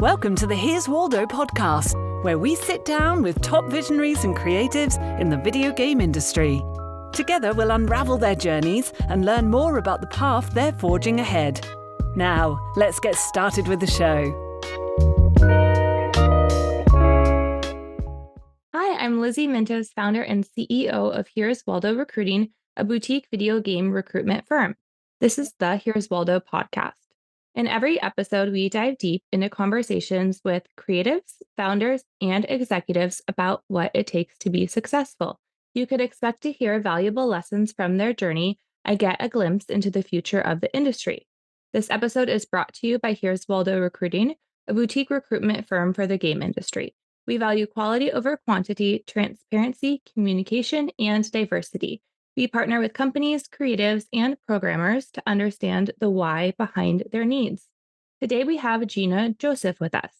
Welcome to the Here's Waldo podcast, where we sit down with top visionaries and creatives in the video game industry. Together, we'll unravel their journeys and learn more about the path they're forging ahead. Now, let's get started with the show. Hi, I'm Lizzie Mintos, founder and CEO of Here's Waldo Recruiting, a boutique video game recruitment firm. This is the Here's Waldo podcast. In every episode, we dive deep into conversations with creatives, founders, and executives about what it takes to be successful. You could expect to hear valuable lessons from their journey and get a glimpse into the future of the industry. This episode is brought to you by Here's Waldo Recruiting, a boutique recruitment firm for the game industry. We value quality over quantity, transparency, communication, and diversity. We partner with companies, creatives, and programmers to understand the why behind their needs. Today, we have Gina Joseph with us.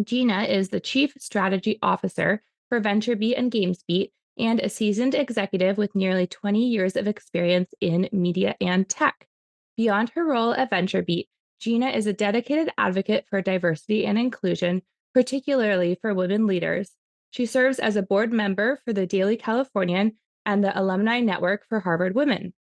Gina is the Chief Strategy Officer for VentureBeat and GamesBeat and a seasoned executive with nearly 20 years of experience in media and tech. Beyond her role at VentureBeat, Gina is a dedicated advocate for diversity and inclusion, particularly for women leaders. She serves as a board member for the Daily Californian and the Alumni Network for Harvard Women.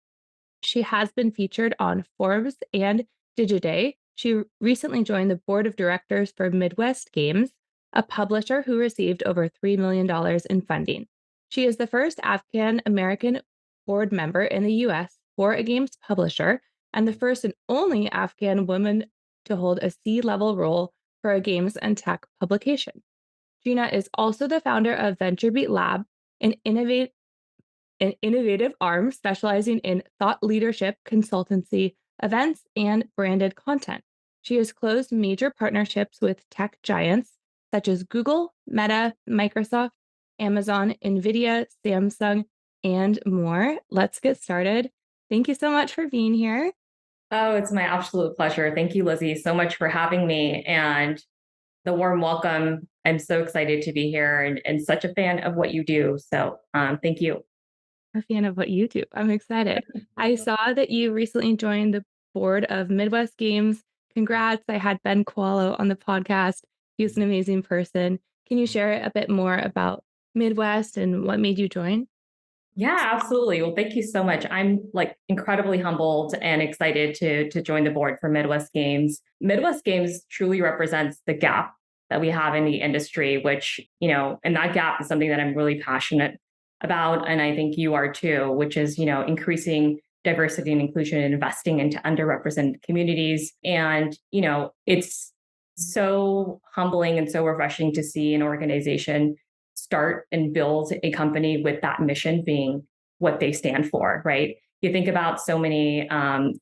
She has been featured on Forbes and Digiday. She recently joined the board of directors for Midwest Games, a publisher who received over $3 million in funding. She is the first Afghan American board member in the U.S. for a games publisher and the first and only Afghan woman to hold a C-level role for a games and tech publication. Gina is also the founder of VentureBeat Lab, an innovative arm specializing in thought leadership, consultancy, events, and branded content. She has closed major partnerships with tech giants such as Google, Meta, Microsoft, Amazon, NVIDIA, Samsung, and more. Let's get started. Thank you so much for being here. Oh, it's my absolute pleasure. Thank you, Lizzie, so much for having me and the warm welcome. I'm so excited to be here and such a fan of what you do. So thank you. A fan of what you do. I'm excited. I saw that you recently joined the board of Midwest Games. Congrats. I had Ben Koalo on the podcast. He's an amazing person. Can you share a bit more about Midwest and what made you join? Yeah, absolutely. Well, thank you so much. I'm incredibly humbled and excited to join the board for Midwest Games. Midwest Games truly represents the gap that we have in the industry, which, and that gap is something that I'm really passionate about. And I think you are too, which is, increasing diversity and inclusion and investing into underrepresented communities. And, it's so humbling and so refreshing to see an organization start and build a company with that mission being what they stand for, right? You think about so many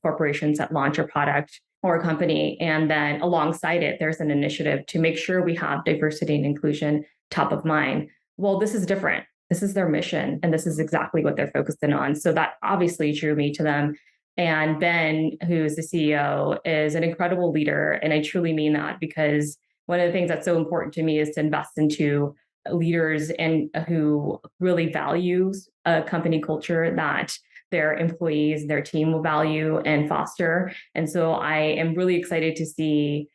corporations that launch a product or a company, and then alongside it, there's an initiative to make sure we have diversity and inclusion top of mind. Well, this is different. This is their mission, and this is exactly what they're focused in on. So that obviously drew me to them. And Ben, who's the CEO, is an incredible leader. And I truly mean that, because one of the things that's so important to me is to invest into leaders and who really values a company culture that their employees, their team will value and foster. And so I am really excited to see,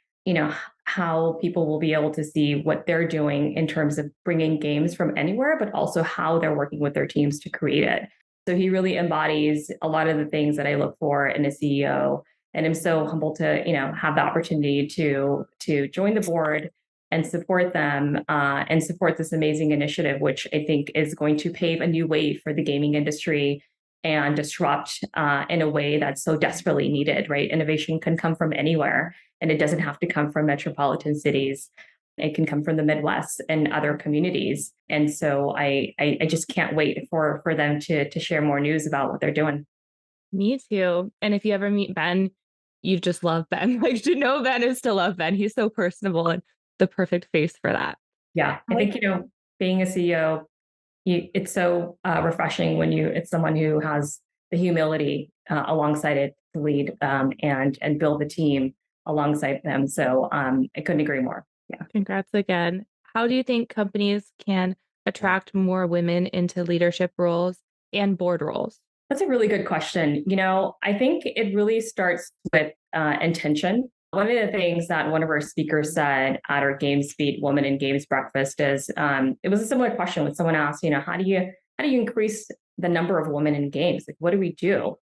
how people will be able to see what they're doing in terms of bringing games from anywhere, but also how they're working with their teams to create it. So he really embodies a lot of the things that I look for in a CEO. And I'm so humbled to, have the opportunity to join the board and support them and support this amazing initiative, which I think is going to pave a new way for the gaming industry and disrupt in a way that's so desperately needed, right? Innovation can come from anywhere, and it doesn't have to come from metropolitan cities. It can come from the Midwest and other communities. And so I just can't wait for them to share more news about what they're doing. Me too. And if you ever meet Ben, you just love Ben. To know Ben is to love Ben. He's so personable and the perfect face for that. Yeah, I think, being a CEO, it's so refreshing when it's someone who has the humility alongside it to lead and build the team alongside them. So I couldn't agree more. Yeah. Congrats again. How do you think companies can attract more women into leadership roles and board roles? That's a really good question. I think it really starts with intention. One of the things that one of our speakers said at our GamesBeat Women in Games breakfast is, it was a similar question when someone asked, how do you increase the number of women in games? Like, what do we do?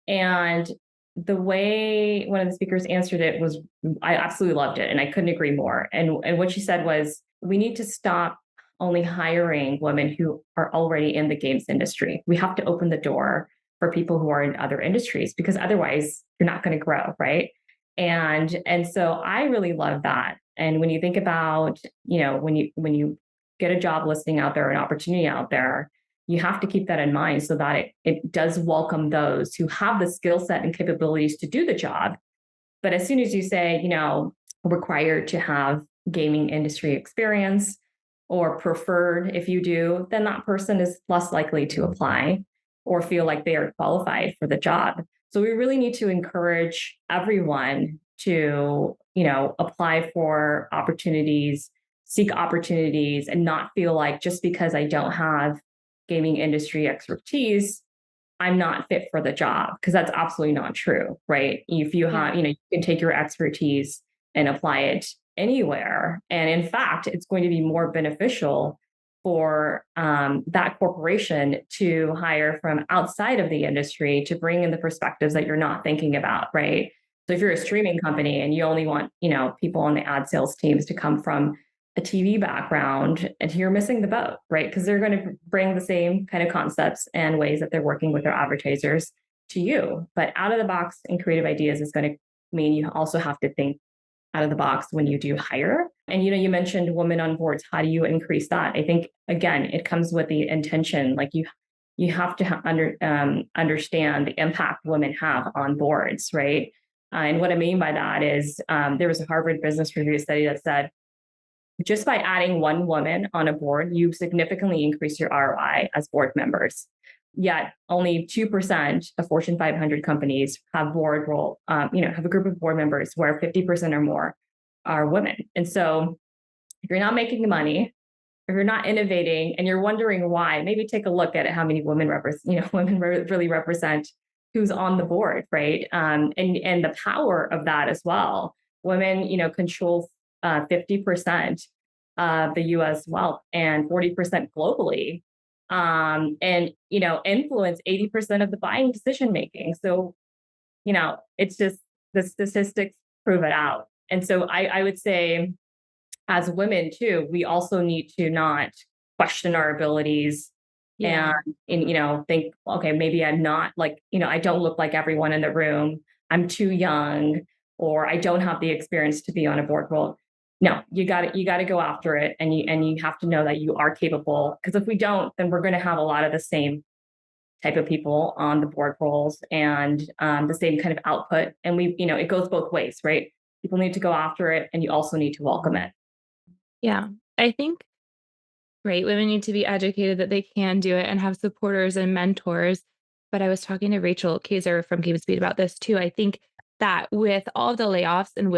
And the way one of the speakers answered it was, I absolutely loved it, and I couldn't agree more. And what she said was, we need to stop only hiring women who are already in the games industry. We have to open the door for people who are in other industries, because otherwise you're not going to grow, right? And so I really love that. And when you think about, when you get a job listing out there, an opportunity out there, you have to keep that in mind so that it does welcome those who have the skill set and capabilities to do the job. But as soon as you say, required to have gaming industry experience or preferred if you do, then that person is less likely to apply or feel like they are qualified for the job. So we really need to encourage everyone to, apply for opportunities, seek opportunities, and not feel like just because I don't have gaming industry expertise, I'm not fit for the job, because that's absolutely not true, right? If you have, you can take your expertise and apply it anywhere. And in fact, it's going to be more beneficial for that corporation to hire from outside of the industry to bring in the perspectives that you're not thinking about, right? So if you're a streaming company and you only want, people on the ad sales teams to come from a TV background, and you're missing the boat, right? Because they're going to bring the same kind of concepts and ways that they're working with their advertisers to you. But out of the box and creative ideas is going to mean you also have to think out of the box when you do hire. And you mentioned women on boards. How do you increase that? I think again, it comes with the intention. Like you have to understand the impact women have on boards, right? And what I mean by that is there was a Harvard Business Review study that said, just by adding one woman on a board, you significantly increase your ROI as board members. Yet only 2% of Fortune 500 companies have have a group of board members where 50% or more are women. And so if you're not making money, if you're not innovating, and you're wondering why, maybe take a look at how many women really represent who's on the board, right? And the power of that as well. Women, control 50% of the U.S. wealth and 40% globally, and influence 80% of the buying decision making. So, it's just the statistics prove it out. And so I would say, as women too, we also need to not question our abilities and think, okay, maybe I'm not like, I don't look like everyone in the room. I'm too young, or I don't have the experience to be on a board role. No, you got to go after it, and you have to know that you are capable. Because if we don't, then we're going to have a lot of the same type of people on the board roles and the same kind of output. And it goes both ways, right? People need to go after it, and you also need to welcome it. Yeah, I think women need to be educated that they can do it and have supporters and mentors. But I was talking to Rachel Kaiser from GamesBeat about this too. I think that with all of the layoffs and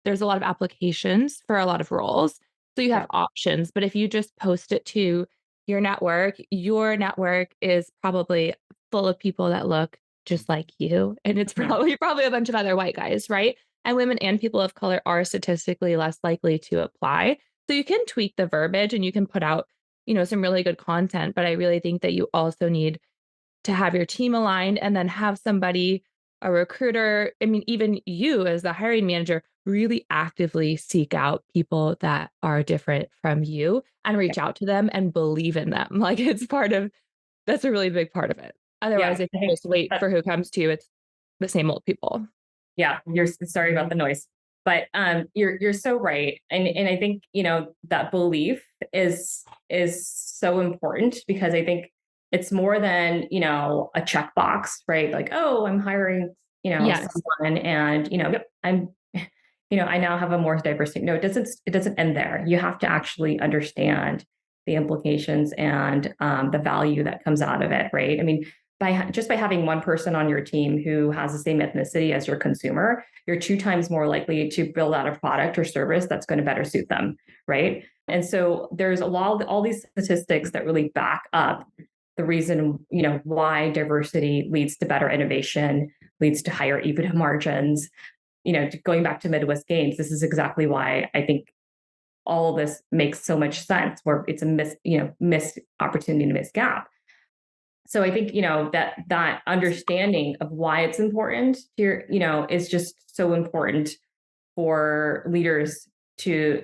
there's a lot of applications for a lot of roles. So you have options, but if you just post it to your network is probably full of people that look just like you. And it's probably a bunch of other white guys, right? And women and people of color are statistically less likely to apply. So you can tweak the verbiage and you can put out, some really good content. But I really think that you also need to have your team aligned and then have somebody, a recruiter, I mean, even you as the hiring manager, really actively seek out people that are different from you and reach out to them and believe in them. Like that's a really big part of it. Otherwise, if you just wait for who comes to you, it's the same old people. Yeah, you're sorry about the noise, but you're so right, and I think that belief is so important, because I think it's more than a checkbox, right? Like, oh, I'm hiring someone, and I'm I now have a more diverse team. No, it doesn't end there. You have to actually understand the implications and the value that comes out of it, right? I mean, by having one person on your team who has the same ethnicity as your consumer, you're 2 times more likely to build out a product or service that's going to better suit them, right? And so there's all these statistics that really back up the reason why diversity leads to better innovation, leads to higher EBITDA margins, going back to Midwest Games, this is exactly why I think all of this makes so much sense, where it's a missed opportunity to miss gap. So I think, that understanding of why it's important here, is just so important for leaders to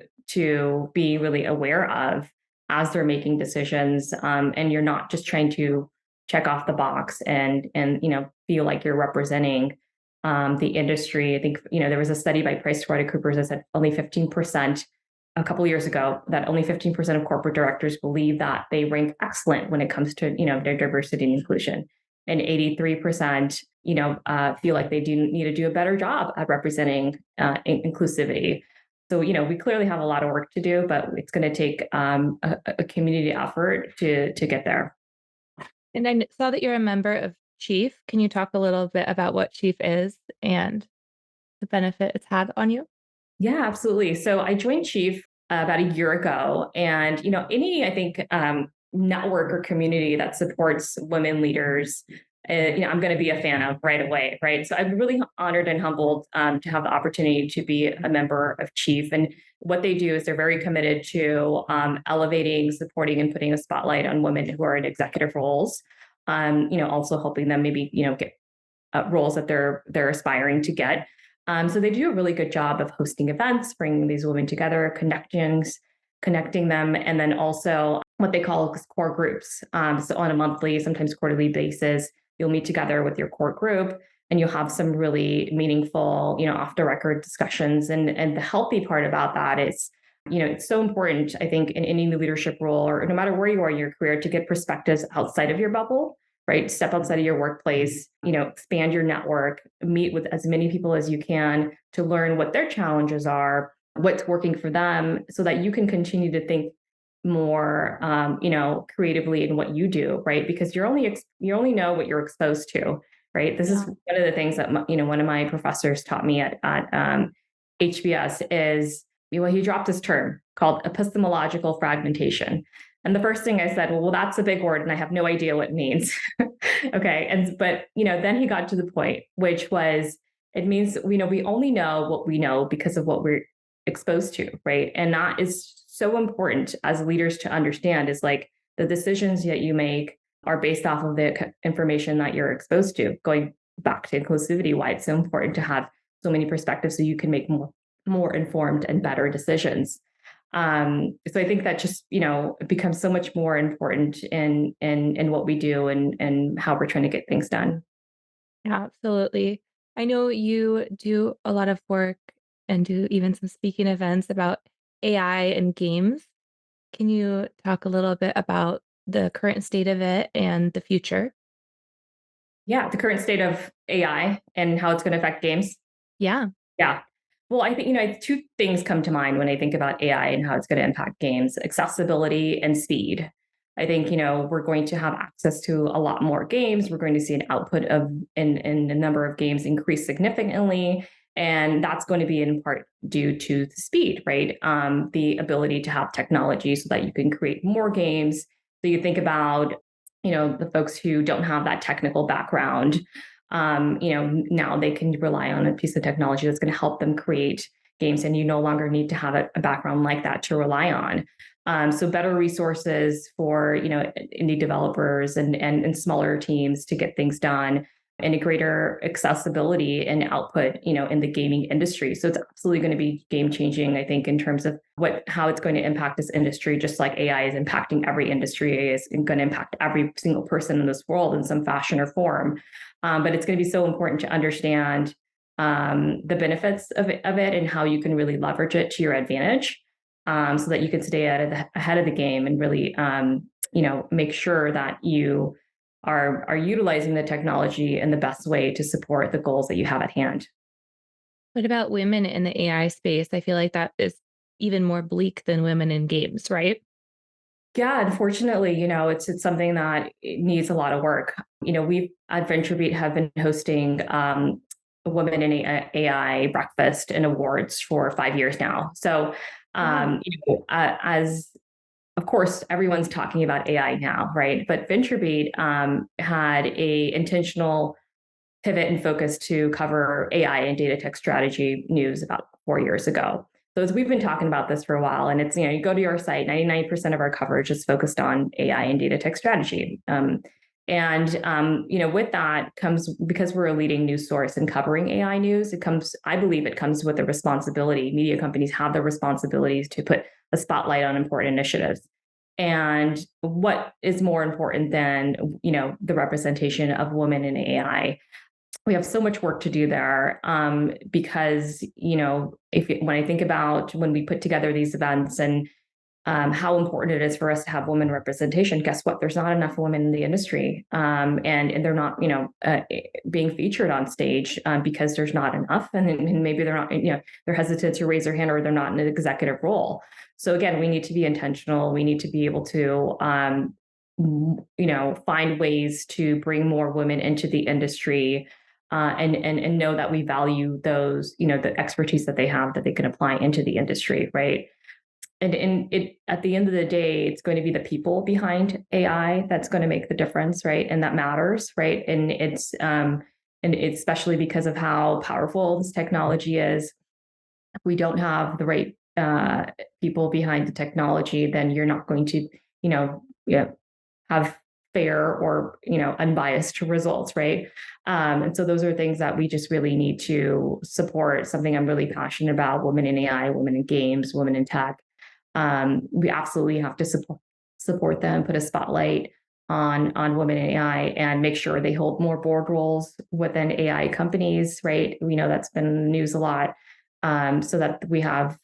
be really aware of as they're making decisions. And you're not just trying to check off the box and feel like you're representing the industry. I think, there was a study by PricewaterhouseCoopers that said only 15% a couple of years ago, that only 15% of corporate directors believe that they rank excellent when it comes to, their diversity and inclusion. And 83%, feel like they do need to do a better job at representing inclusivity. So, we clearly have a lot of work to do, but it's going to take a community effort to get there. And I saw that you're a member of Chief. Can you talk a little bit about what Chief is and the benefit it's had on you? Yeah, absolutely. So I joined Chief about a year ago, and I think network or community that supports women leaders, I'm going to be a fan of right away, right? So I'm really honored and humbled to have the opportunity to be a member of Chief. And what they do is they're very committed to elevating, supporting, and putting a spotlight on women who are in executive roles. Also helping them maybe get roles that they're aspiring to get. So they do a really good job of hosting events, bringing these women together, connecting them, and then also what they call core groups. So on a monthly, sometimes quarterly basis, you'll meet together with your core group, and you'll have some really meaningful, off the record discussions. And the healthy part about that is, it's so important, I think, in any leadership role or no matter where you are in your career, to get perspectives outside of your bubble. Right? Step outside of your workplace, expand your network, meet with as many people as you can to learn what their challenges are, what's working for them, so that you can continue to think more, creatively in what you do, right? Because you only know what you're exposed to, right? This is one of the things that, one of my professors taught me at HBS is, he dropped this term called epistemological fragmentation. And the first thing I said, well, that's a big word and I have no idea what it means. Okay. But then he got to the point, which was, it means, we only know what we know because of what we're exposed to, right? And that is so important as leaders to understand, is like the decisions that you make are based off of the information that you're exposed to. Going back to inclusivity, why it's so important to have so many perspectives so you can make more informed and better decisions. So I think that just, it becomes so much more important in what we do and how we're trying to get things done. Yeah, absolutely. I know you do a lot of work and do even some speaking events about AI and games. Can you talk a little bit about the current state of it and the future? Yeah, the current state of AI and how it's going to affect games. Yeah. Yeah. Well, I think, two things come to mind when I think about AI and how it's going to impact games: accessibility and speed. I think, we're going to have access to a lot more games. We're going to see an output in the number of games increase significantly. And that's going to be in part due to the speed, right? The ability to have technology so that you can create more games. So you think about, the folks who don't have that technical background, now they can rely on a piece of technology that's going to help them create games, and you no longer need to have a background like that to rely on. So better resources for, indie developers and smaller teams to get things done, and a greater accessibility and output, in the gaming industry. So it's absolutely going to be game changing, I think, in terms of how it's going to impact this industry, just like AI is impacting every industry. AI is going to impact every single person in this world in some fashion or form. But it's going to be so important to understand the benefits of it and how you can really leverage it to your advantage, so that you can stay ahead of the game and really, make sure that you are utilizing the technology in the best way to support the goals that you have at hand. What about women in the AI space? I feel like that is even more bleak than women in games, right? Yeah, unfortunately, it's something that needs a lot of work. We at VentureBeat have been hosting Women in AI breakfast and awards for 5 years now. So, as of course, everyone's talking about AI now, right? But VentureBeat had a intentional pivot and focus to cover AI and data tech strategy news about 4 years ago. So as we've been talking about this for a while, and it's, you go to our site, 99% of our coverage is focused on AI and data tech strategy. With that comes, because we're a leading news source in covering AI news, I believe it comes with the responsibility. Media companies have the responsibilities to put a spotlight on important initiatives. And what is more important than, the representation of women in AI? We have so much work to do there, because, when I think about when we put together these events and how important it is for us to have women representation, guess what? There's not enough women in the industry, and they're not, being featured on stage because there's not enough, and maybe they're not, they're hesitant to raise their hand, or they're not in an executive role. So again, we need to be intentional. We need to be able to, find ways to bring more women into the industry. And know that we value those, the expertise that they have that they can apply into the industry, right? And at the end of the day, it's going to be the people behind AI that's going to make the difference, right? And that matters, right? And it's especially because of how powerful this technology is. If we don't have the right people behind the technology, then you're not going to, have fair or unbiased results, right? And so those are things that we just really need to support. Something I'm really passionate about: women in AI, women in games, women in tech. We absolutely have to support them, put a spotlight on women in AI, and make sure they hold more board roles within AI companies, right? We know that's been in the news a lot, so that we have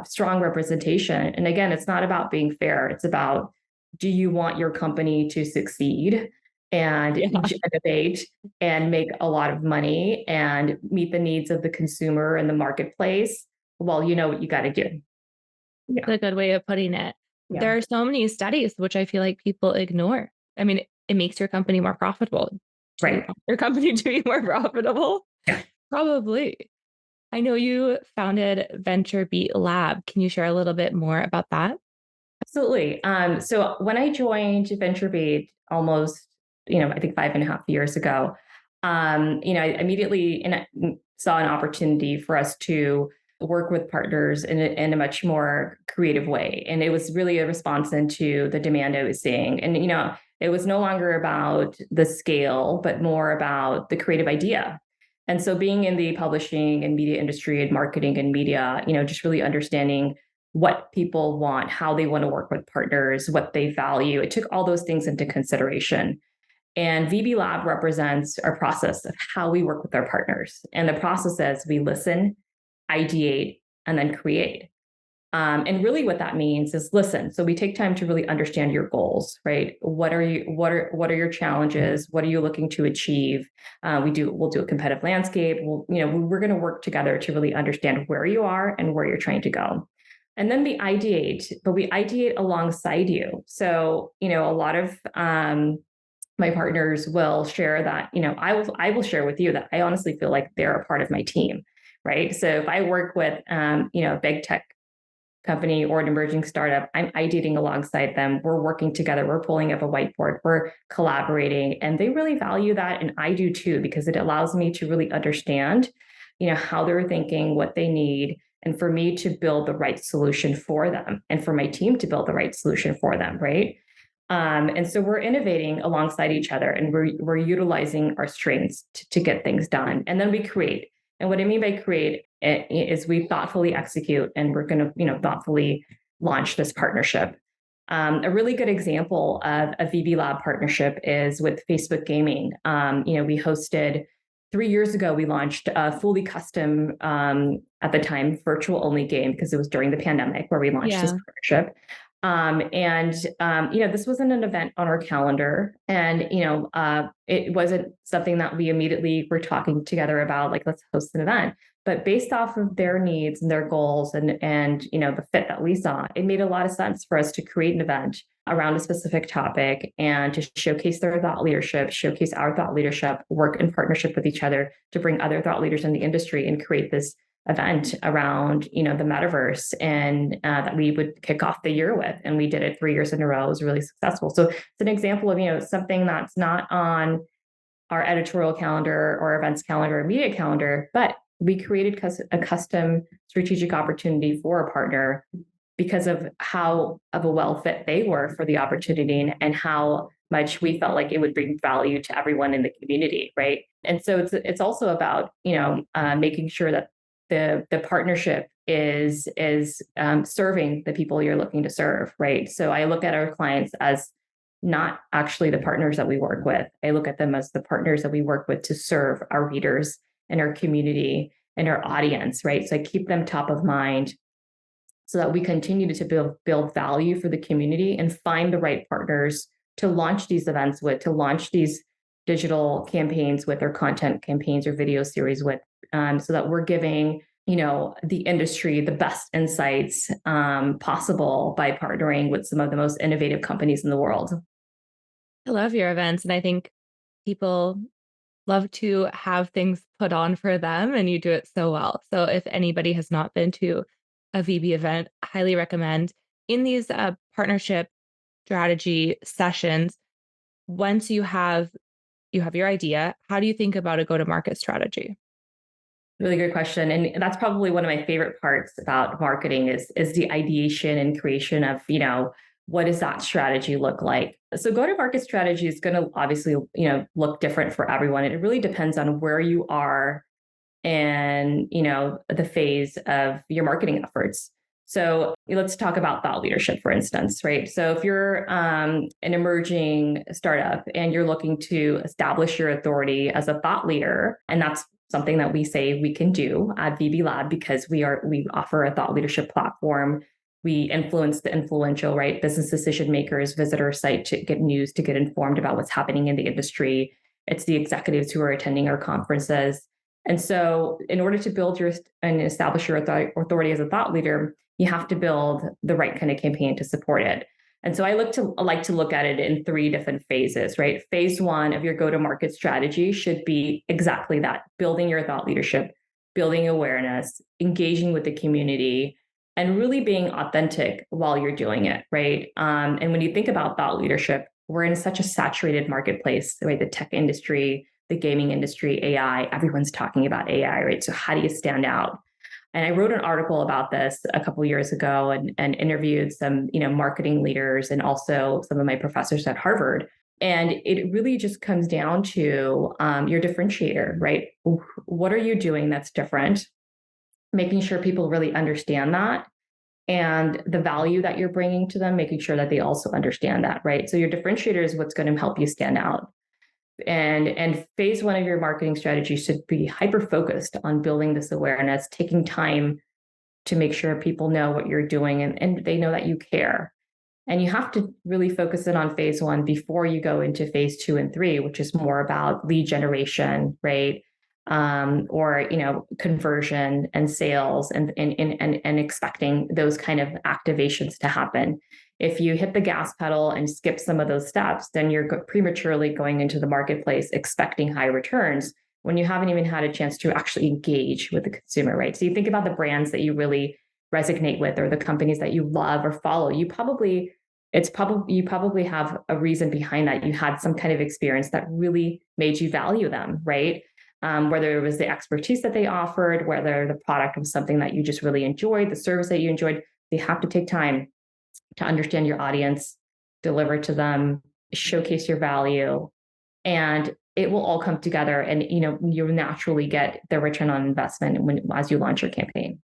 strong representation. And again, it's not about being fair. It's about, do you want your company to succeed and innovate and make a lot of money and meet the needs of the consumer and the marketplace? Well, you know what you got to do. Yeah. That's a good way of putting it. Yeah. There are so many studies which I feel like people ignore. I mean, it makes your company more profitable. Right. Your company to be more profitable? Yeah. Probably. I know you founded VentureBeat Lab. Can you share a little bit more about that? Absolutely. So when I joined VentureBeat almost, I think 5.5 years ago, I immediately saw an opportunity for us to work with partners in a much more creative way. And it was really a response into the demand I was seeing. And, it was no longer about the scale, but more about the creative idea. And so being in the publishing and media industry and marketing and media, just really understanding what people want, how they want to work with partners, what they value. It took all those things into consideration. And VB Lab represents our process of how we work with our partners. And the process is we listen, ideate, and then create. And really what that means is listen. So we take time to really understand your goals, right? What are your challenges? What are you looking to achieve? We'll do a competitive landscape. We're going to work together to really understand where you are and where you're trying to go. And then we ideate, but we ideate alongside you. So, a lot of my partners will share that, I will share with you that I honestly feel like they're a part of my team, right? So if I work with, a big tech company or an emerging startup, I'm ideating alongside them. We're working together. We're pulling up a whiteboard. We're collaborating, and they really value that. And I do too, because it allows me to really understand, how they're thinking, what they need, and for me to build the right solution for them, and for my team to build the right solution for them, right? And so we're innovating alongside each other, and we're utilizing our strengths to get things done. And then we create. And what I mean by create is we thoughtfully execute, and we're going to, thoughtfully launch this partnership. A really good example of a VB Lab partnership is with Facebook Gaming. We hosted 3 years ago, we launched a fully custom, at the time, virtual only game, because it was during the pandemic where we launched this partnership. This wasn't an event on our calendar, and, it wasn't something that we immediately were talking together about, like, let's host an event. But based off of their needs and their goals and the fit that we saw, it made a lot of sense for us to create an event around a specific topic and to showcase their thought leadership, showcase our thought leadership, work in partnership with each other to bring other thought leaders in the industry and create this event around, the metaverse, and that we would kick off the year with. And we did it 3 years in a row. It was really successful. So it's an example of, something that's not on our editorial calendar or events calendar or media calendar, but we created a custom strategic opportunity for a partner because of how of a well fit they were for the opportunity and how much we felt like it would bring value to everyone in the community, right? And so it's also about making sure that the partnership is serving the people you're looking to serve, right? So I look at our clients as not actually the partners that we work with. I look at them as the partners that we work with to serve our readers and our community and our audience, right? So I keep them top of mind so that we continue to build value for the community and find the right partners to launch these events with, to launch these digital campaigns with, or content campaigns or video series with, so that we're giving the industry the best insights possible by partnering with some of the most innovative companies in the world. I love your events, and I think people love to have things put on for them, and you do it so well. So if anybody has not been to a VB event, highly recommend. In these partnership strategy sessions, once you have your idea, how do you think about a go-to-market strategy? Really good question. And that's probably one of my favorite parts about marketing is the ideation and creation of, what does that strategy look like? So go-to-market strategy is going to obviously, look different for everyone. It really depends on where you are and, the phase of your marketing efforts. So let's talk about thought leadership, for instance, right? So if you're an emerging startup and you're looking to establish your authority as a thought leader, and that's something that we say we can do at VB Lab because we offer a thought leadership platform. We influence the influential, right? Business decision makers visit our site to get news, to get informed about what's happening in the industry. It's the executives who are attending our conferences. And so in order to build and establish your authority as a thought leader, you have to build the right kind of campaign to support it. And so I like to look at it in 3 different phases, right? Phase 1 of your go-to-market strategy should be exactly that: building your thought leadership, building awareness, engaging with the community, and really being authentic while you're doing it, right? And when you think about thought leadership, we're in such a saturated marketplace, right? The tech industry, the gaming industry, AI, everyone's talking about AI, right? So how do you stand out? And I wrote an article about this a couple of years ago and interviewed some, marketing leaders and also some of my professors at Harvard. And it really just comes down to your differentiator, right? What are you doing that's different? Making sure people really understand that and the value that you're bringing to them, making sure that they also understand that, right? So your differentiator is what's going to help you stand out. And phase 1 of your marketing strategy should be hyper focused on building this awareness, taking time to make sure people know what you're doing and they know that you care. And you have to really focus in on phase 1 before you go into phase 2 and 3, which is more about lead generation, right? Or conversion and sales and expecting those kind of activations to happen. If you hit the gas pedal and skip some of those steps, then you're prematurely going into the marketplace expecting high returns when you haven't even had a chance to actually engage with the consumer, right? So you think about the brands that you really resonate with or the companies that you love or follow. You probably have a reason behind that. You had some kind of experience that really made you value them, right? Whether it was the expertise that they offered, whether the product was something that you just really enjoyed, the service that you enjoyed. They have to take time to understand your audience, deliver to them, showcase your value, and it will all come together. And you naturally get the return on investment as you launch your campaign.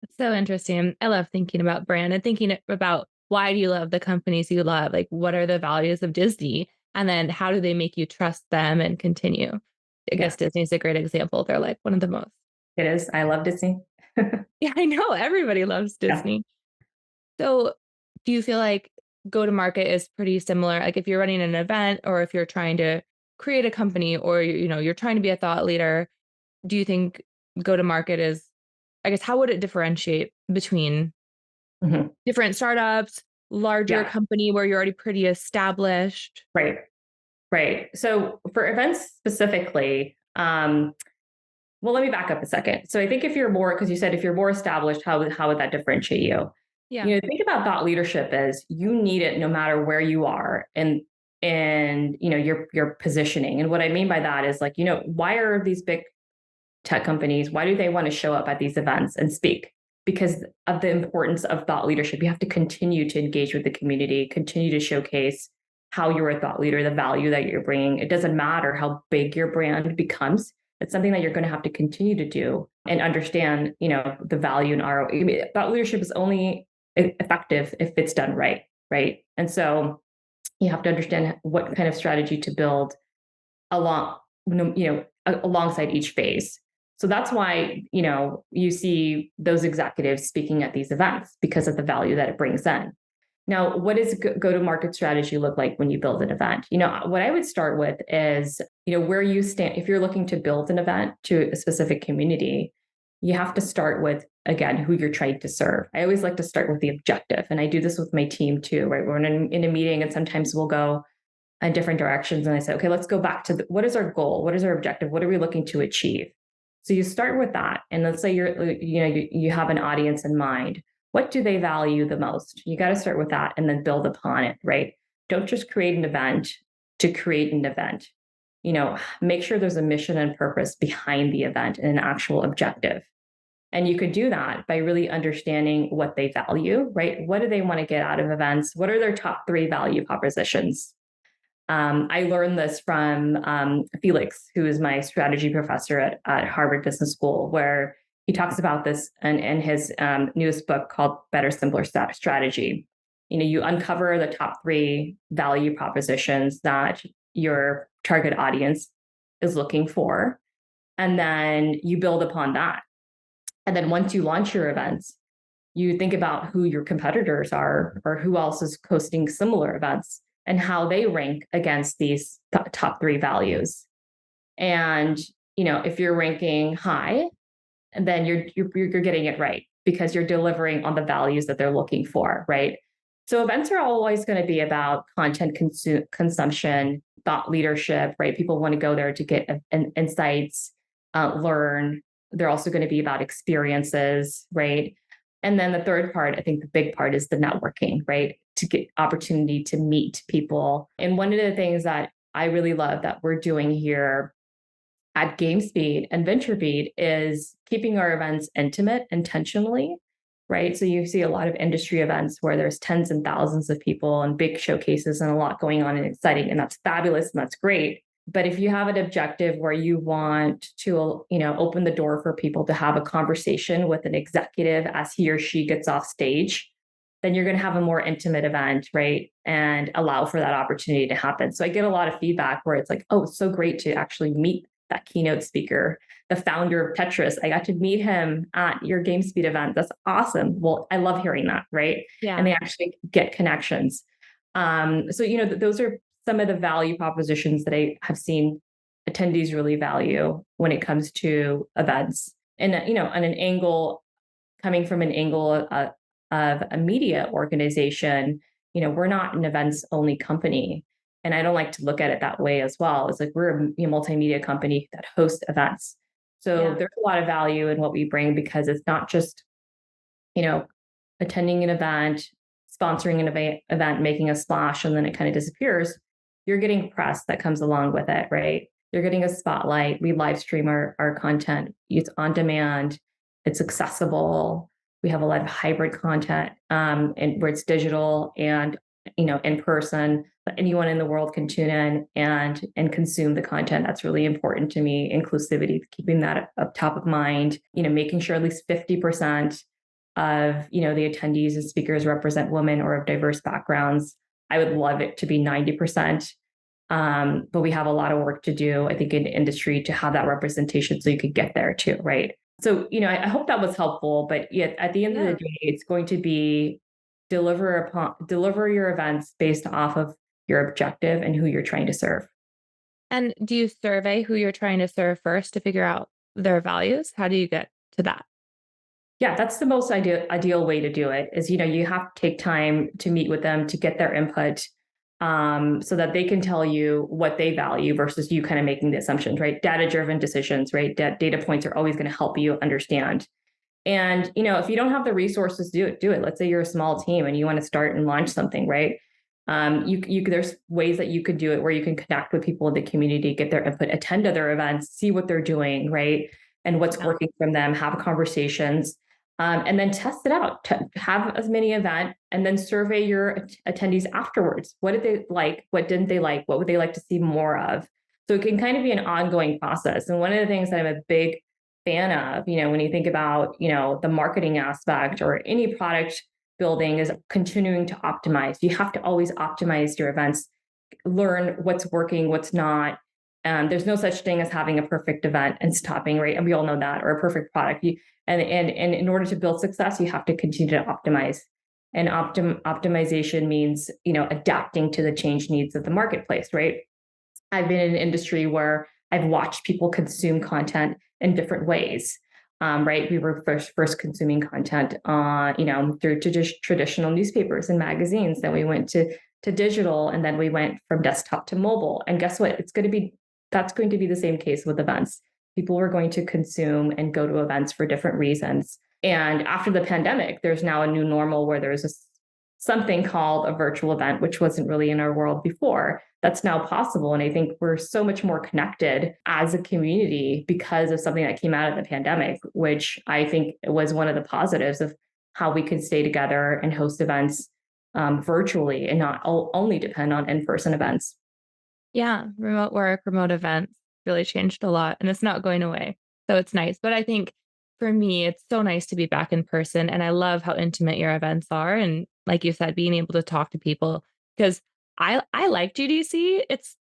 It's so interesting. I love thinking about brand and thinking about why do you love the companies you love? Like, what are the values of Disney? And then how do they make you trust them and continue? I guess Disney's a great example. They're like one of the most. It is. I love Disney. Yeah, I know. Everybody loves Disney. Yeah. So do you feel like go-to-market is pretty similar? Like if you're running an event or if you're trying to create a company or, you're trying to be a thought leader, do you think go-to-market is, I guess, how would it differentiate between different startups, larger company where you're already pretty established? Right. So for events specifically, well, let me back up a second. So I think because you said if you're more established, how would that differentiate you? Yeah. Think about thought leadership as you need it no matter where you are in in, your positioning. And what I mean by that is like, why are these big tech companies, why do they want to show up at these events and speak? Because of the importance of thought leadership. You have to continue to engage with the community, continue to showcase how you're a thought leader, the value that you're bringing. It doesn't matter how big your brand becomes. It's something that you're going to have to continue to do and understand, the value in ROI. I mean, thought leadership is only effective if it's done right, right? And so you have to understand what kind of strategy to build alongside each phase. So that's why, you see those executives speaking at these events because of the value that it brings in. Now, what does go-to-market strategy look like when you build an event? What I would start with is, where you stand. If you're looking to build an event to a specific community, you have to start with, again, who you're trying to serve. I always like to start with the objective. And I do this with my team too, right? We're in a meeting and sometimes we'll go in different directions. And I say, okay, let's go back to what is our goal? What is our objective? What are we looking to achieve? So you start with that. And let's say you have an audience in mind. What do they value the most? You got to start with that and then build upon it, right? Don't just create an event to create an event. Make sure there's a mission and purpose behind the event and an actual objective. And you could do that by really understanding what they value, right? What do they want to get out of events? What are their top 3 value propositions? I learned this from Felix, who is my strategy professor at Harvard Business School, where he talks about this in his newest book called Better, Simpler Strategy. You uncover the top 3 value propositions that your target audience is looking for, and then you build upon that. And then once you launch your events, you think about who your competitors are or who else is hosting similar events and how they rank against these top 3 values. And, if you're ranking high, then you're getting it right because you're delivering on the values that they're looking for, right? So events are always going to be about content consumption, thought leadership, right? People want to go there to get insights, learn. They're also going to be about experiences, right? And then the third part, I think the big part is the networking, right? To get opportunity to meet people. And one of the things that I really love that we're doing here at GamesBeat and VentureBeat is keeping our events intimate intentionally, right? So you see a lot of industry events where there's tens and thousands of people and big showcases and a lot going on and exciting, and that's fabulous and that's great. But if you have an objective where you want to, open the door for people to have a conversation with an executive as he or she gets off stage, then you're going to have a more intimate event, right? And allow for that opportunity to happen. So I get a lot of feedback where it's like, oh, it's so great to actually meet that keynote speaker, the founder of Tetris. I got to meet him at your GamesBeat event. That's awesome. Well, I love hearing that, right? Yeah. And they actually get connections. So, those are some of the value propositions that I have seen attendees really value when it comes to events. And, on an angle, coming from an angle of a media organization, we're not an events only company. And I don't like to look at it that way as well. It's like we're a multimedia company that hosts events. So there's a lot of value in what we bring because it's not just, attending an event, sponsoring an event, making a splash, and then it kind of disappears. You're getting press that comes along with it, right? You're getting a spotlight. We live stream our content. It's on demand. It's accessible. We have a lot of hybrid content and where it's digital and in person, but anyone in the world can tune in and consume the content. That's really important to me. Inclusivity, keeping that up top of mind, making sure at least 50% of, the attendees and speakers represent women or of diverse backgrounds. I would love it to be 90%. But we have a lot of work to do, I think, in the industry to have that representation so you could get there too, right? So, I hope that was helpful, but yet at the end of the day, it's going to be deliver your events based off of your objective and who you're trying to serve. And do you survey who you're trying to serve first to figure out their values? How do you get to that? Yeah, that's the most ideal way to do it is, you have to take time to meet with them to get their input so that they can tell you what they value versus you kind of making the assumptions, right? Data-driven decisions, right? Data points are always going to help you understand. And, if you don't have the resources, do it. Let's say you're a small team and you want to start and launch something, right? There's ways that you could do it where you can connect with people in the community, get their input, attend other events, see what they're doing, right? And what's working from them, have conversations, and then test it out. Have as many events, and then survey your attendees afterwards. What did they like? What didn't they like? What would they like to see more of? So it can kind of be an ongoing process. And one of the things that I'm a big fan of, when you think about, the marketing aspect or any product building, is continuing to optimize. You have to always optimize your events, learn what's working, what's not. There's no such thing as having a perfect event and stopping, right? And we all know that, or a perfect product. And in order to build success, you have to continue to optimize. And optimization means, adapting to the changed needs of the marketplace, right? I've been in an industry where I've watched people consume content in different ways. Right, we were first consuming content, through traditional newspapers and magazines. Then we went to digital, and then we went from desktop to mobile. And guess what? That's going to be the same case with events. People are going to consume and go to events for different reasons. And after the pandemic, there's now a new normal where there's something called a virtual event, which wasn't really in our world before. That's now possible. And I think we're so much more connected as a community because of something that came out of the pandemic, which I think was one of the positives of how we could stay together and host events virtually and not only depend on in-person events. Yeah, remote work, remote events really changed a lot, and it's not going away. So it's nice. But I think for me, it's so nice to be back in person. And I love how intimate your events are. And like you said, being able to talk to people, because I like GDC. It's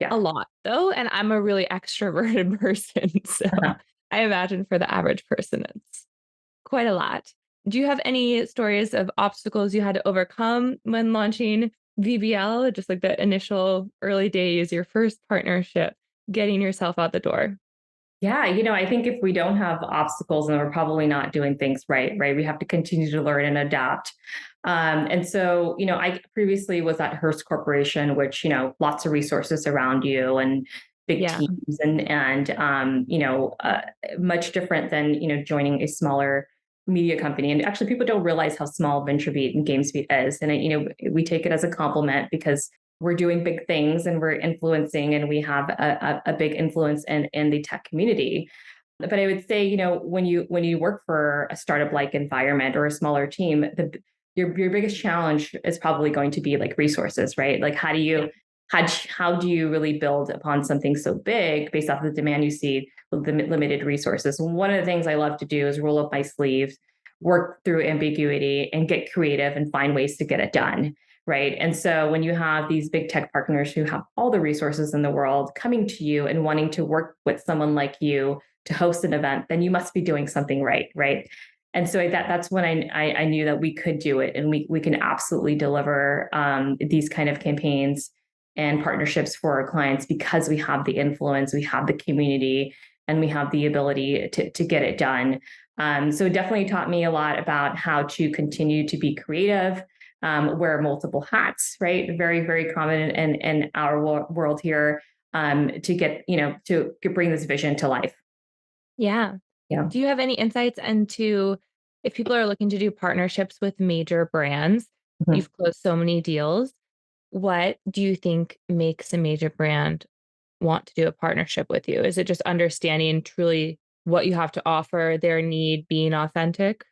a lot though. And I'm a really extroverted person. So I imagine for the average person, it's quite a lot. Do you have any stories of obstacles you had to overcome when launching VBL? Just like the initial early days, your first partnership, getting yourself out the door? Yeah, I think if we don't have obstacles, then we're probably not doing things right? We have to continue to learn and adapt. And so, I previously was at Hearst Corporation, which, lots of resources around you and big teams and much different than, joining a smaller media company. And actually, people don't realize how small VentureBeat and GamesBeat is. And, we take it as a compliment because we're doing big things and we're influencing, and we have a big influence in the tech community. But I would say, when you work for a startup like environment or a smaller team, your biggest challenge is probably going to be like resources, right? Like how do you really build upon something so big based off the demand you see with the limited resources? One of the things I love to do is roll up my sleeves, work through ambiguity, and get creative and find ways to get it done. Right. And so when you have these big tech partners who have all the resources in the world coming to you and wanting to work with someone like you to host an event, then you must be doing something right. Right. And so that's when I knew that we could do it, and we can absolutely deliver these kind of campaigns and partnerships for our clients because we have the influence, we have the community, and we have the ability to get it done. So it definitely taught me a lot about how to continue to be creative, wear multiple hats, right? Very, very common in our world here, to get, to bring this vision to life. Yeah. Yeah. Do you have any insights into if people are looking to do partnerships with major brands? Mhm. You've closed so many deals. What do you think makes a major brand want to do a partnership with you? Is it just understanding truly what you have to offer, their need, being authentic?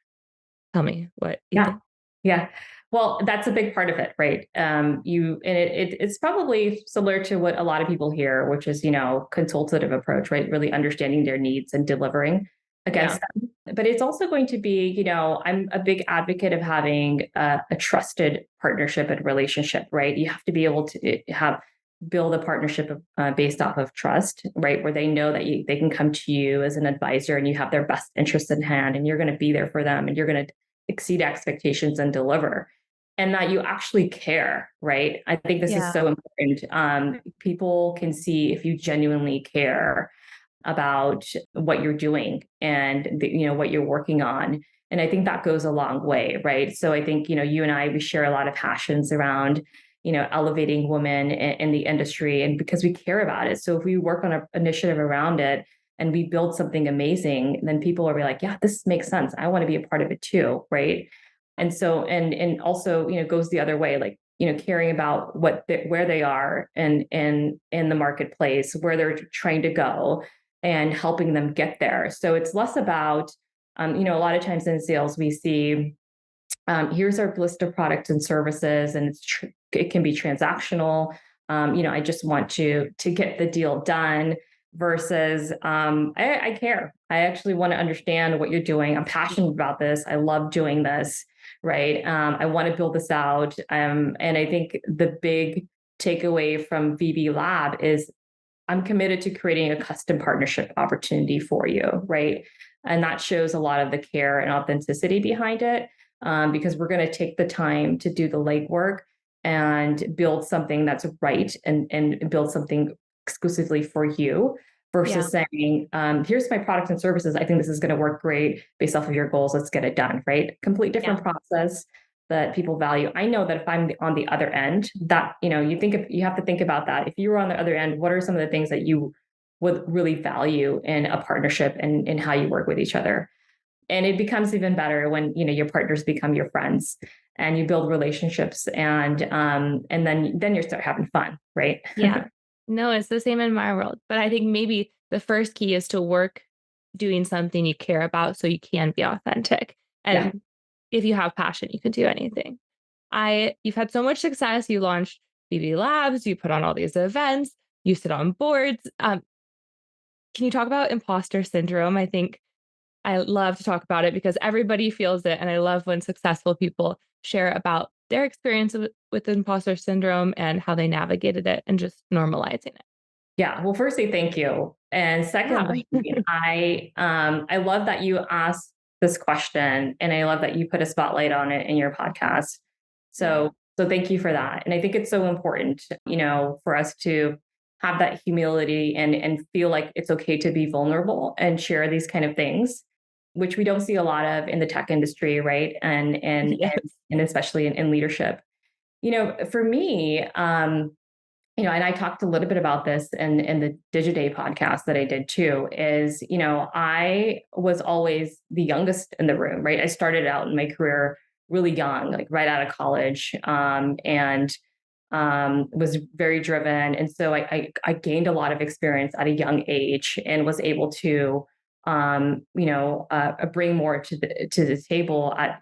Tell me what you think. Yeah. Well, that's a big part of it, right? It's probably similar to what a lot of people hear, which is, consultative approach, right? Really understanding their needs and delivering against them. But it's also going to be, I'm a big advocate of having a trusted partnership and relationship, right? You have to be able to build a partnership based off of trust, right? Where they know that they can come to you as an advisor and you have their best interest in hand, and you're going to be there for them, and you're going to exceed expectations and deliver, and that you actually care, right? I think this is so important. People can see if you genuinely care about what you're doing and what you're working on. And I think that goes a long way, right? So I think, you and we share a lot of passions around, elevating women in the industry, and because we care about it. So if we work on an initiative around it and we build something amazing, then people are like, yeah, this makes sense. I want to be a part of it too, right? And so, and also, goes the other way. Like caring about where they are and in the marketplace, where they're trying to go, and helping them get there. So it's less about, a lot of times in sales we see, here's our list of products and services, and it can be transactional. I just want to get the deal done versus I care. I actually want to understand what you're doing. I'm passionate about this. I love doing this, right? I want to build this out. And I think the big takeaway from VB Lab is I'm committed to creating a custom partnership opportunity for you, right? And that shows a lot of the care and authenticity behind it, because we're going to take the time to do the legwork and build something that's right, and build something exclusively for you versus saying, here's my products and services. I think this is going to work great based off of your goals. Let's get it done, right? Complete different process that people value. I know that if I'm on the other end, that, you have to think about that. If you were on the other end, what are some of the things that you would really value in a partnership and in how you work with each other? And it becomes even better when, your partners become your friends and you build relationships, and then you start having fun, right? Yeah. No, it's the same in my world. But I think maybe the first key is to work doing something you care about so you can be authentic. And if you have passion, you can do anything. You've had so much success. You launched BB Labs, you put on all these events, you sit on boards. Can you talk about imposter syndrome? I think I love to talk about it because everybody feels it. And I love when successful people share about their experience with imposter syndrome and how they navigated it and just normalizing it. Yeah. Well, firstly, thank you. And secondly, I love that you asked this question, and I love that you put a spotlight on it in your podcast. So thank you for that. And I think it's so important, for us to have that humility and feel like it's okay to be vulnerable and share these kind of things, which we don't see a lot of in the tech industry, right? And especially in leadership. For me, and I talked a little bit about this in the Digiday podcast that I did too, is, I was always the youngest in the room, right? I started out in my career really young, like right out of college, and was very driven. And so I gained a lot of experience at a young age and was able to, bring more to the table at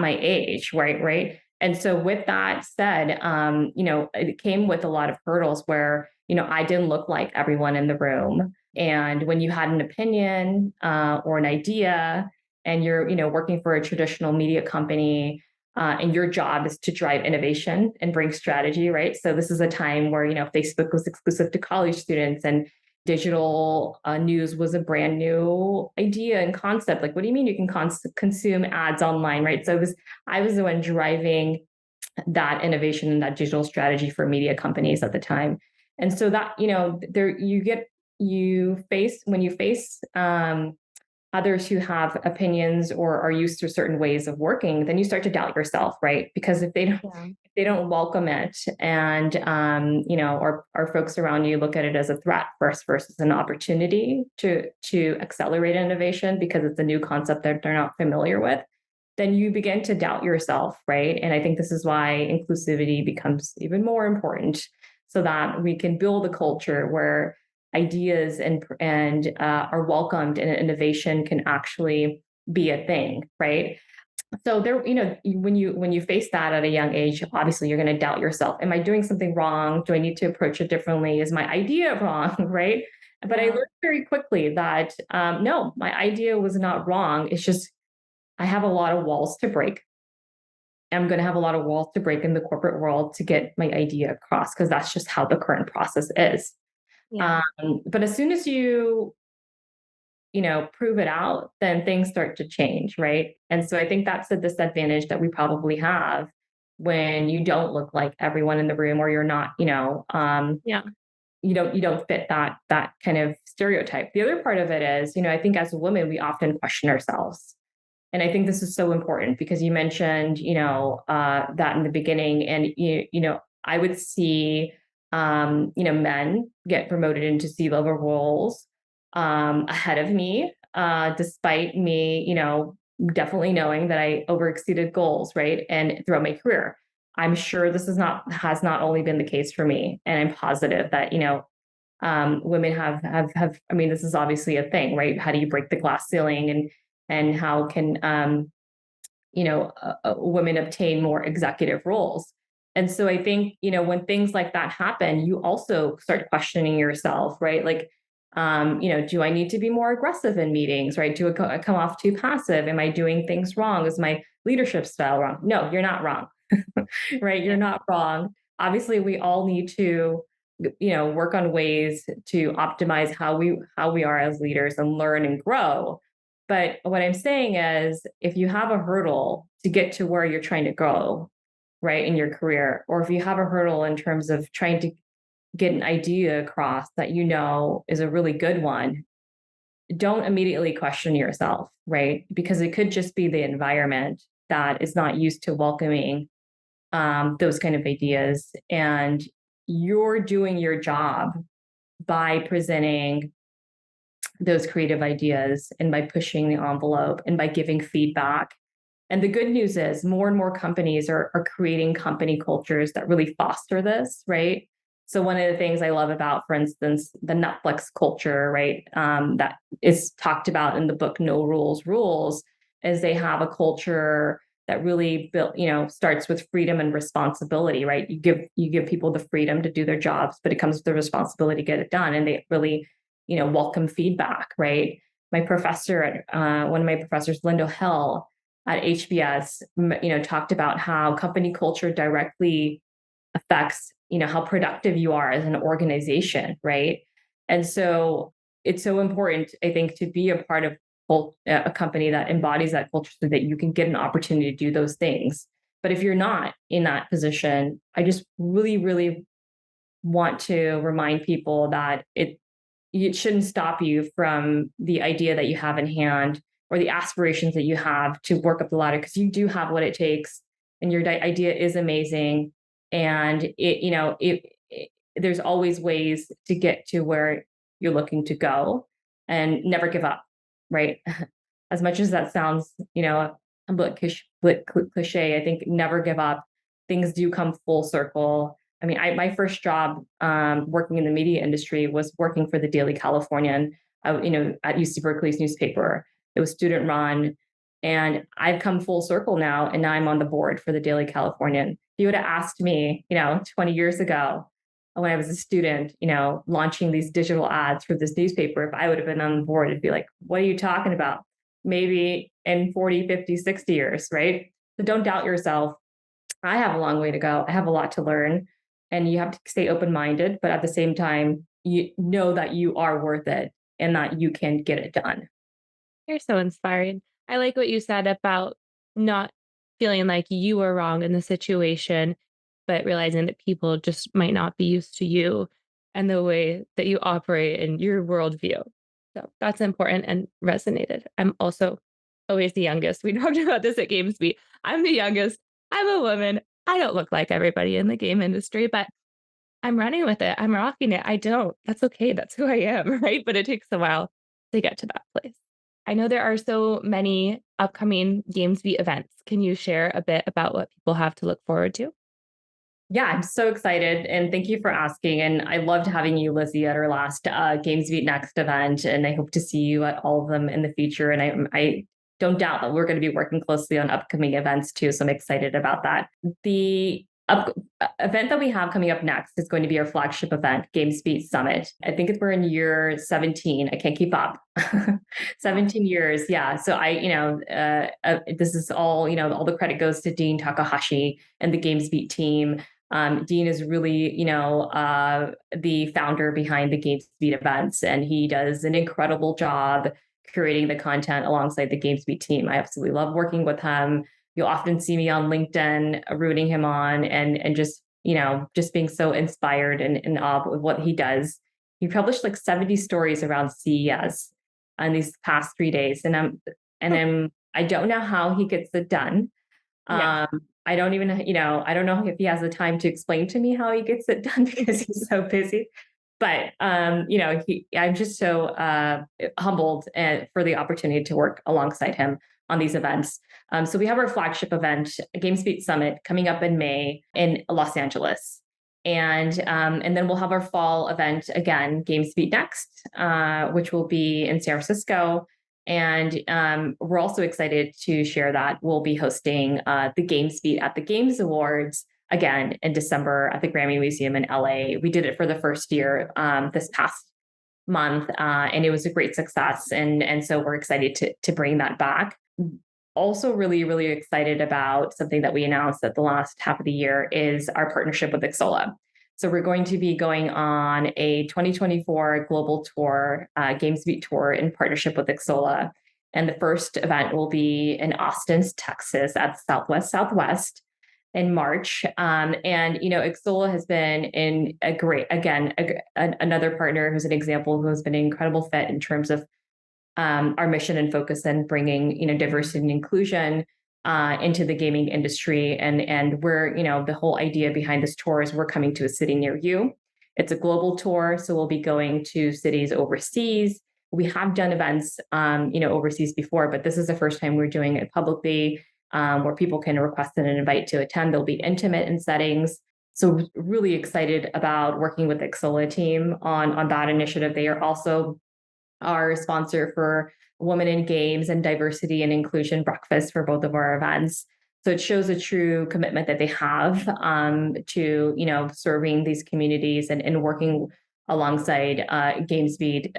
my age, right? Right. And so with that said, it came with a lot of hurdles where, I didn't look like everyone in the room. And when you had an opinion or an idea, and you're, working for a traditional media company, and your job is to drive innovation and bring strategy, right? So this is a time where, Facebook was exclusive to college students, and digital news was a brand new idea and concept. Like, what do you mean you can consume ads online, right? So I was the one driving that innovation and that digital strategy for media companies at the time. And so that, when you face others who have opinions or are used to certain ways of working, then you start to doubt yourself, right? Because if they don't welcome it, and or folks around you look at it as a threat versus an opportunity to accelerate innovation because it's a new concept that they're not familiar with, then you begin to doubt yourself, right? And I think this is why inclusivity becomes even more important, so that we can build a culture where ideas and are welcomed, and innovation can actually be a thing, right? So there, when you face that at a young age, obviously you're going to doubt yourself. Am I doing something wrong? Do I need to approach it differently? Is my idea wrong? Right? But I learned very quickly that no, my idea was not wrong. It's just I have a lot of walls to break. I'm going to have a lot of walls to break in the corporate world to get my idea across, because that's just how the current process is. Yeah. But as soon as you prove it out, then things start to change, right? And so I think that's the disadvantage that we probably have when you don't look like everyone in the room, or you're not, you don't fit that kind of stereotype. The other part of it is, I think as a woman, we often question ourselves. And I think this is so important because you mentioned, that in the beginning, and I would see, men get promoted into C-level roles ahead of me, despite me, definitely knowing that I overexceeded goals, right? And throughout my career. I'm sure this has not only been the case for me, and I'm positive that, women have, I mean, this is obviously a thing, right? How do you break the glass ceiling, and how can, women obtain more executive roles? And so I think, when things like that happen, you also start questioning yourself, right? Like, do I need to be more aggressive in meetings, right? Do I come off too passive? Am I doing things wrong? Is my leadership style wrong? No, you're not wrong, right? You're not wrong. Obviously, we all need to, work on ways to optimize how we are as leaders and learn and grow. But what I'm saying is, if you have a hurdle to get to where you're trying to go, right, in your career, or if you have a hurdle in terms of trying to get an idea across that is a really good one, don't immediately question yourself, right? Because it could just be the environment that is not used to welcoming those kind of ideas. And you're doing your job by presenting those creative ideas and by pushing the envelope and by giving feedback. And the good news is more and more companies are creating company cultures that really foster this, right? So one of the things I love about, for instance, the Netflix culture, right, that is talked about in the book No Rules Rules, is they have a culture that really starts with freedom and responsibility, right? You give people the freedom to do their jobs, but it comes with the responsibility to get it done, and they really welcome feedback, right? My professor, one of my professors, Lindo Hill at HBS, talked about how company culture directly affects, how productive you are as an organization, right? And so it's so important, I think, to be a part of a company that embodies that culture so that you can get an opportunity to do those things. But if you're not in that position, I just really, really want to remind people that it shouldn't stop you from the idea that you have in hand or the aspirations that you have to work up the ladder, because you do have what it takes and your idea is amazing. And there's always ways to get to where you're looking to go, and never give up, right? As much as that sounds, a bit cliche, I think never give up. Things do come full circle. I mean, my first job working in the media industry was working for the Daily Californian, at UC Berkeley's newspaper. It was student run. And I've come full circle now, and now I'm on the board for the Daily Californian. If you would have asked me, 20 years ago when I was a student, launching these digital ads for this newspaper, if I would have been on the board, it'd be like, what are you talking about? Maybe in 40, 50, 60 years, right? So don't doubt yourself. I have a long way to go. I have a lot to learn, and you have to stay open-minded, but at the same time, you know that you are worth it and that you can get it done. You're so inspiring. I like what you said about not feeling like you were wrong in the situation, but realizing that people just might not be used to you and the way that you operate and your worldview. So that's important and resonated. I'm also always the youngest. We talked about this at GamesBeat. I'm the youngest. I'm a woman. I don't look like everybody in the game industry, but I'm running with it. I'm rocking it. I don't. That's okay. That's who I am, right? But it takes a while to get to that place. I know there are so many upcoming GamesBeat events. Can you share a bit about what people have to look forward to? Yeah, I'm so excited, and thank you for asking. And I loved having you, Lizzie, at our last GamesBeat Next event, and I hope to see you at all of them in the future. And I don't doubt that we're going to be working closely on upcoming events too, so I'm excited about that. The event that we have coming up next is going to be our flagship event, GamesBeat Summit. I think we're in year 17. I can't keep up. 17 years, yeah. So this is all, all the credit goes to Dean Takahashi and the GamesBeat team. Dean is really, the founder behind the GamesBeat events, and he does an incredible job curating the content alongside the GamesBeat team. I absolutely love working with him. You'll often see me on LinkedIn rooting him on, and just, just being so inspired and in awe with what he does. He published like 70 stories around CES on these past 3 days. I don't know how he gets it done. Yeah. I don't even, I don't know if he has the time to explain to me how he gets it done because he's so busy. But, I'm just so humbled for the opportunity to work alongside him on these events. So we have our flagship event, GamesBeat Summit, coming up in May in Los Angeles. And then we'll have our fall event again, GamesBeat Next, which will be in San Francisco. And we're also excited to share that we'll be hosting the GamesBeat at the Games Awards again in December at the Grammy Museum in LA. We did it for the first year this past month, and it was a great success. And so we're excited to bring that back. Also really, really excited about something that we announced at the last half of the year is our partnership with Xsolla. So we're going to be going on a 2024 global tour, GamesBeat tour in partnership with Xsolla. And the first event will be in Austin, Texas at Southwest in March. And, Xsolla has been in a great, again, another partner who's an example who has been an incredible fit in terms of our mission and focus and bringing, diversity and inclusion into the gaming industry. And we're, the whole idea behind this tour is we're coming to a city near you. It's a global tour, so we'll be going to cities overseas. We have done events, overseas before, but this is the first time we're doing it publicly, where people can request an invite to attend. They'll be intimate in settings. So really excited about working with the Xsolla team on that initiative. They are also our sponsor for Women in Games and Diversity and Inclusion Breakfast for both of our events. So it shows a true commitment that they have to, serving these communities and working alongside GamesBeat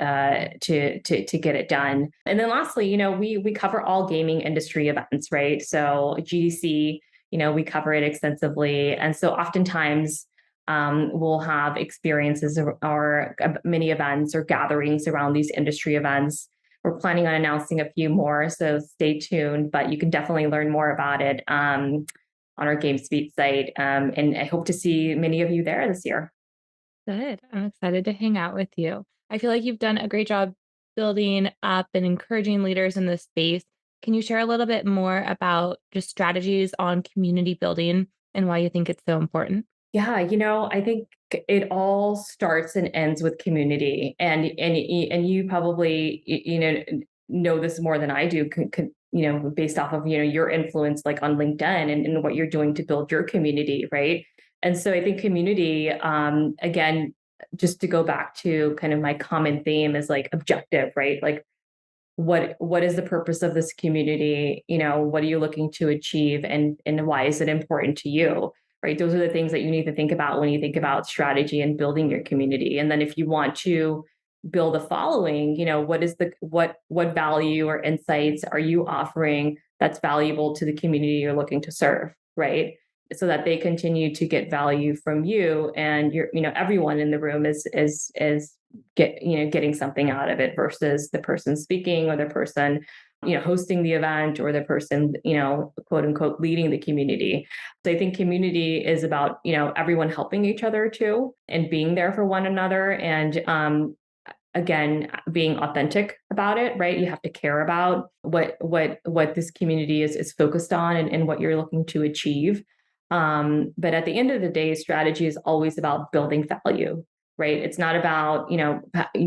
to get it done. And then lastly, we cover all gaming industry events, right? So GDC, we cover it extensively. And so oftentimes, we'll have experiences or mini events or gatherings around these industry events. We're planning on announcing a few more, so stay tuned, but you can definitely learn more about it on our GamesBeat site. And I hope to see many of you there this year. Good. I'm excited to hang out with you. I feel like you've done a great job building up and encouraging leaders in this space. Can you share a little bit more about just strategies on community building and why you think it's so important? Yeah, I think it all starts and ends with community, and you probably know this more than I do, based off of your influence like on LinkedIn and what you're doing to build your community, right? And so I think community, again, just to go back to kind of my common theme is like objective, right? Like what is the purpose of this community? What are you looking to achieve, and why is it important to you? Right? Those are the things that you need to think about when you think about strategy and building your community. And then if you want to build a following, what value or insights are you offering that's valuable to the community you're looking to serve, right? So that they continue to get value from you, and everyone in the room is getting something out of it versus the person speaking or the person hosting the event or the person, quote unquote, leading the community. So I think community is about, everyone helping each other too, and being there for one another. And again, being authentic about it, right? You have to care about what this community is focused on and what you're looking to achieve. But at the end of the day, strategy is always about building value, right? It's not about,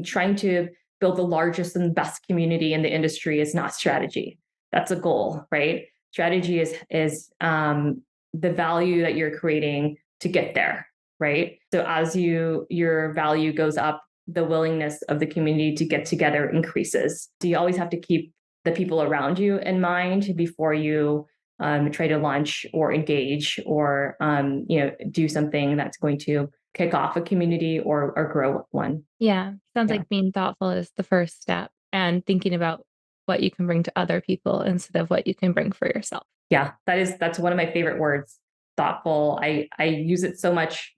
trying to build the largest and best community in the industry is not strategy. That's a goal, right? Strategy is the value that you're creating to get there, right? So as your value goes up, the willingness of the community to get together increases. So you always have to keep the people around you in mind before you try to launch or engage or do something that's going to kick off a community or grow one. Yeah. Sounds like being thoughtful is the first step, and thinking about what you can bring to other people instead of what you can bring for yourself. Yeah, that's one of my favorite words, thoughtful. I use it so much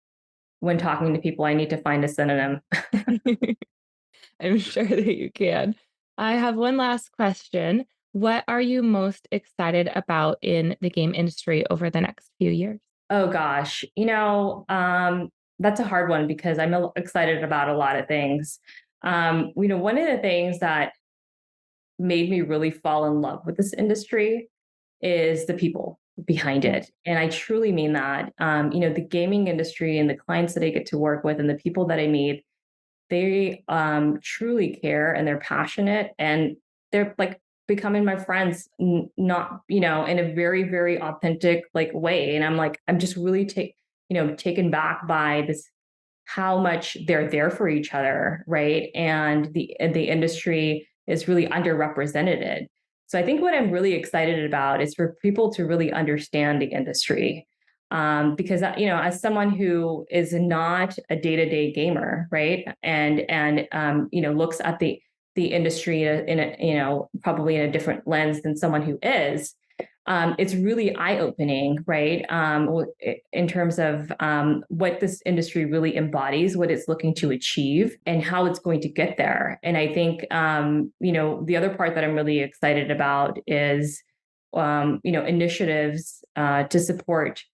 when talking to people. I need to find a synonym. I'm sure that you can. I have one last question. What are you most excited about in the game industry over the next few years? Oh gosh, that's a hard one because I'm excited about a lot of things. One of the things that made me really fall in love with this industry is the people behind it. And I truly mean that. The gaming industry and the clients that I get to work with and the people that I meet, they truly care and they're passionate and they're like becoming my friends, not, in a very, very authentic way. And I'm just really taken back by this, how much they're there for each other, right? And the industry is really underrepresented. So I think what I'm really excited about is for people to really understand the industry. Because as someone who is not a day-to-day gamer, right, and looks at the industry in a probably in a different lens than someone who is, it's really eye-opening, right? In terms of what this industry really embodies, what it's looking to achieve, and how it's going to get there. And I think the other part that I'm really excited about is initiatives to support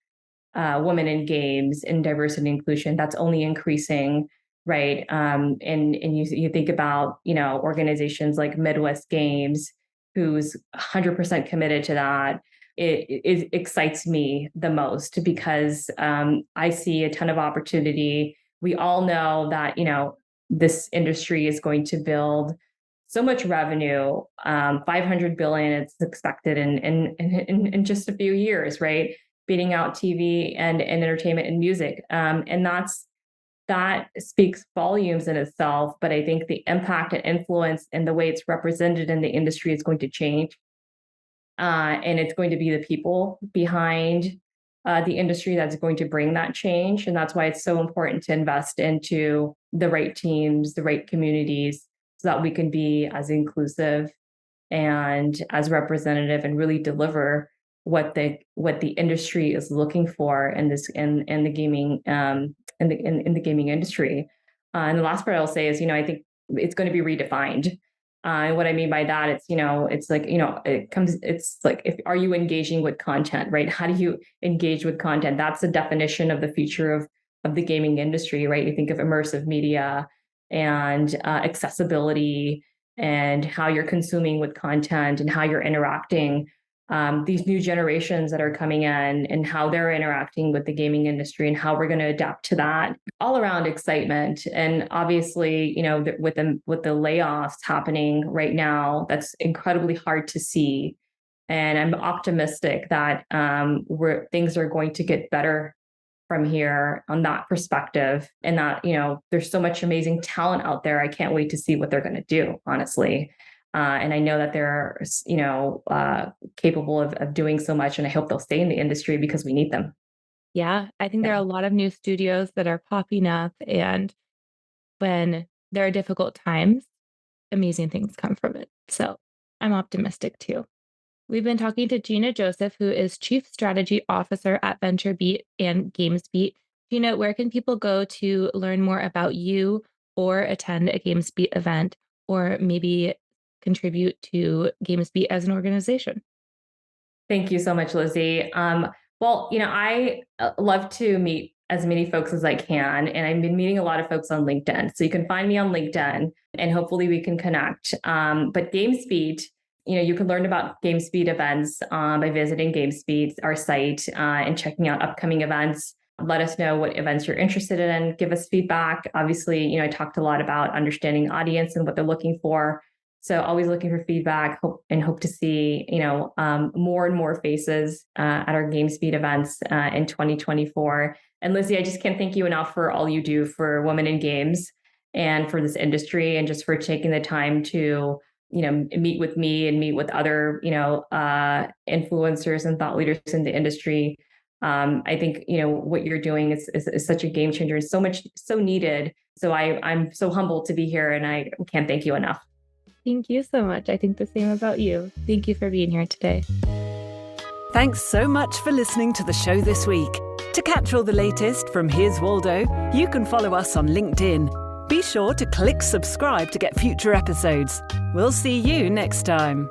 women in games and diversity and inclusion. That's only increasing, right? And you think about organizations like Midwest Games, who's 100% committed to that. It excites me the most because I see a ton of opportunity. We all know that this industry is going to build so much revenue, $500 billion. It's expected in just a few years, right? Beating out TV and entertainment and music. And that speaks volumes in itself. But I think the impact and influence and the way it's represented in the industry is going to change. And it's going to be the people behind the industry that's going to bring that change. And that's why it's so important to invest into the right teams, the right communities, so that we can be as inclusive and as representative and really deliver what the industry is looking for in the gaming in the gaming industry. And the last part I'll say is, I think it's going to be redefined. And what I mean by that, it's like, are you engaging with content, right? How do you engage with content? That's the definition of the future of the gaming industry, right? You think of immersive media and accessibility and how you're consuming with content and how you're interacting. These new generations that are coming in and how they're interacting with the gaming industry and how we're going to adapt to that. All around excitement. And obviously, with the layoffs happening right now, that's incredibly hard to see. And I'm optimistic that things are going to get better from here on that perspective. And that, there's so much amazing talent out there. I can't wait to see what they're going to do, honestly. And I know that they're, capable of doing so much. And I hope they'll stay in the industry because we need them. Yeah, I think there are a lot of new studios that are popping up. And when there are difficult times, amazing things come from it. So I'm optimistic too. We've been talking to Gina Joseph, who is Chief Strategy Officer at VentureBeat and GamesBeat. Gina, where can people go to learn more about you or attend a GamesBeat event or maybe contribute to GamesBeat as an organization? Thank you so much, Lizzie. Well, I love to meet as many folks as I can, and I've been meeting a lot of folks on LinkedIn. So you can find me on LinkedIn, and hopefully we can connect. But GamesBeat, you can learn about GamesBeat events by visiting GamesBeat, our site, and checking out upcoming events. Let us know what events you're interested in. Give us feedback. Obviously, I talked a lot about understanding audience and what they're looking for. So always looking for feedback, hope to see, more and more faces at our GamesBeat events in 2024. And Lizzie, I just can't thank you enough for all you do for women in games and for this industry, and just for taking the time to, meet with me and meet with other, influencers and thought leaders in the industry. I think, what you're doing is such a game changer, so needed. So I'm so humbled to be here, and I can't thank you enough. Thank you so much. I think the same about you. Thank you for being here today. Thanks so much for listening to the show this week. To catch all the latest from Here's Waldo, you can follow us on LinkedIn. Be sure to click subscribe to get future episodes. We'll see you next time.